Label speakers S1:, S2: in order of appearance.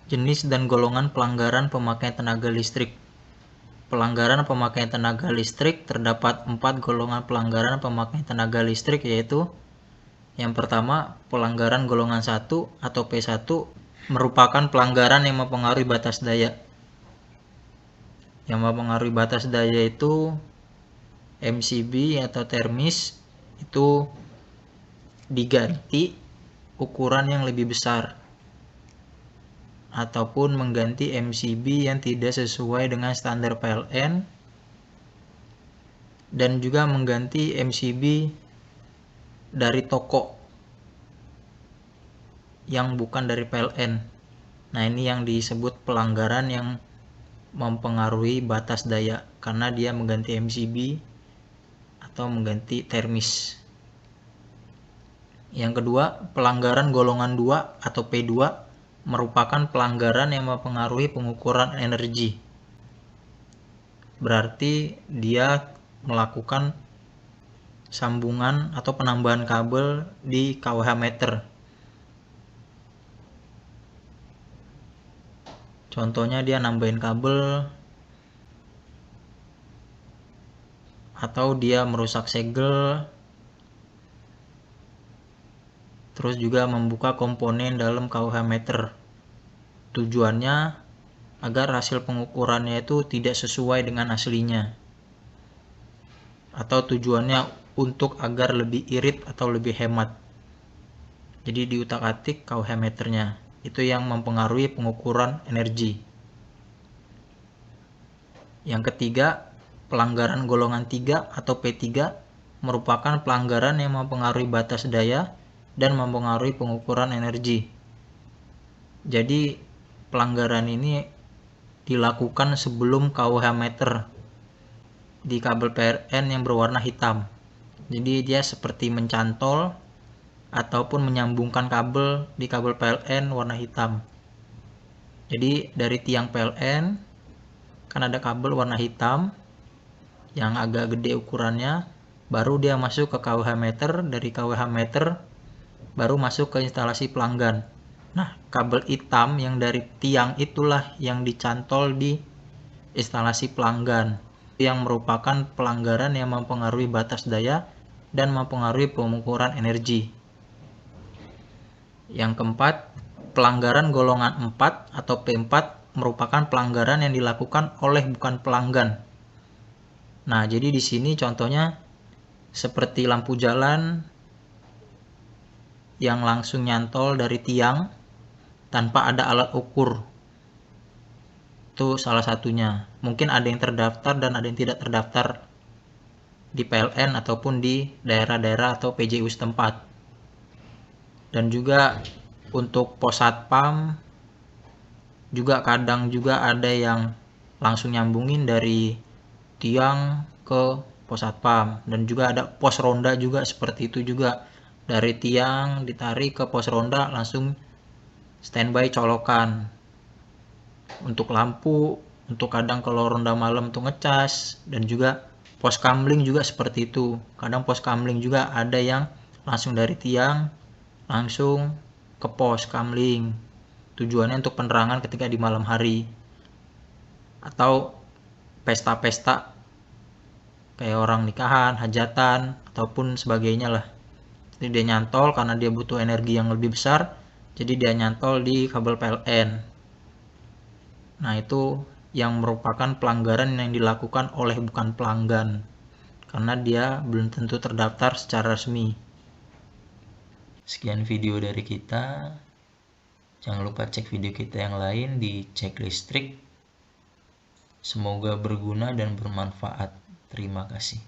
S1: Jenis dan golongan pelanggaran pemakaian tenaga listrik. Pelanggaran pemakaian tenaga listrik terdapat 4 golongan pelanggaran pemakaian tenaga listrik, yaitu yang pertama, pelanggaran golongan 1 atau P1 merupakan pelanggaran yang mempengaruhi batas daya. Yang mempengaruhi batas daya itu MCB atau termis, itu diganti ukuran yang lebih besar ataupun mengganti MCB yang tidak sesuai dengan standar PLN, dan juga mengganti MCB dari toko yang bukan dari PLN. Nah, ini yang disebut pelanggaran yang mempengaruhi batas daya karena dia mengganti MCB atau mengganti termis. Yang kedua, pelanggaran golongan 2 atau P2 merupakan pelanggaran yang mempengaruhi pengukuran energi. Berarti dia melakukan sambungan atau penambahan kabel di kWh meter. Contohnya dia nambahin kabel atau dia merusak segel, terus juga membuka komponen dalam kWh meter. Tujuannya agar hasil pengukurannya itu tidak sesuai dengan aslinya, atau tujuannya untuk agar lebih irit atau lebih hemat. Jadi diutak-atik kWh meternya. Itu yang mempengaruhi pengukuran energi. Yang ketiga, pelanggaran golongan 3 atau P3 merupakan pelanggaran yang mempengaruhi batas daya dan mempengaruhi pengukuran energi. Jadi pelanggaran ini dilakukan sebelum kWh meter di kabel PLN yang berwarna hitam. Jadi dia seperti mencantol ataupun menyambungkan kabel di kabel PLN warna hitam. Jadi dari tiang PLN kan ada kabel warna hitam yang agak gede ukurannya, baru dia masuk ke kWh meter, dari kWh meter baru masuk ke instalasi pelanggan. Nah, kabel hitam yang dari tiang itulah yang dicantol di instalasi pelanggan, yang merupakan pelanggaran yang mempengaruhi batas daya dan mempengaruhi pengukuran energi. Yang keempat, pelanggaran golongan 4 atau P4 merupakan pelanggaran yang dilakukan oleh bukan pelanggan. Nah, jadi di sini contohnya seperti lampu jalan yang langsung nyantol dari tiang tanpa ada alat ukur. Itu salah satunya. Mungkin ada yang terdaftar dan ada yang tidak terdaftar di PLN ataupun di daerah-daerah atau PJU setempat. Dan juga untuk pos satpam juga kadang juga ada yang langsung nyambungin dari tiang ke pos satpam, dan juga ada pos ronda juga seperti itu juga, dari tiang ditarik ke pos ronda langsung standby colokan. Untuk lampu, untuk kadang kalau ronda malam tuh ngecas, dan juga pos kamling juga seperti itu. Kadang pos kamling juga ada yang langsung dari tiang langsung ke pos kamling. Tujuannya untuk penerangan ketika di malam hari atau pesta-pesta kayak orang nikahan, hajatan, ataupun sebagainya lah. Jadi dia nyantol karena dia butuh energi yang lebih besar, jadi dia nyantol di kabel PLN. Nah, itu yang merupakan pelanggaran yang dilakukan oleh bukan pelanggan karena dia belum tentu terdaftar secara resmi. Sekian video dari kita. Jangan lupa cek video kita yang lain di Cek Listrik. Semoga berguna dan bermanfaat. Terima kasih.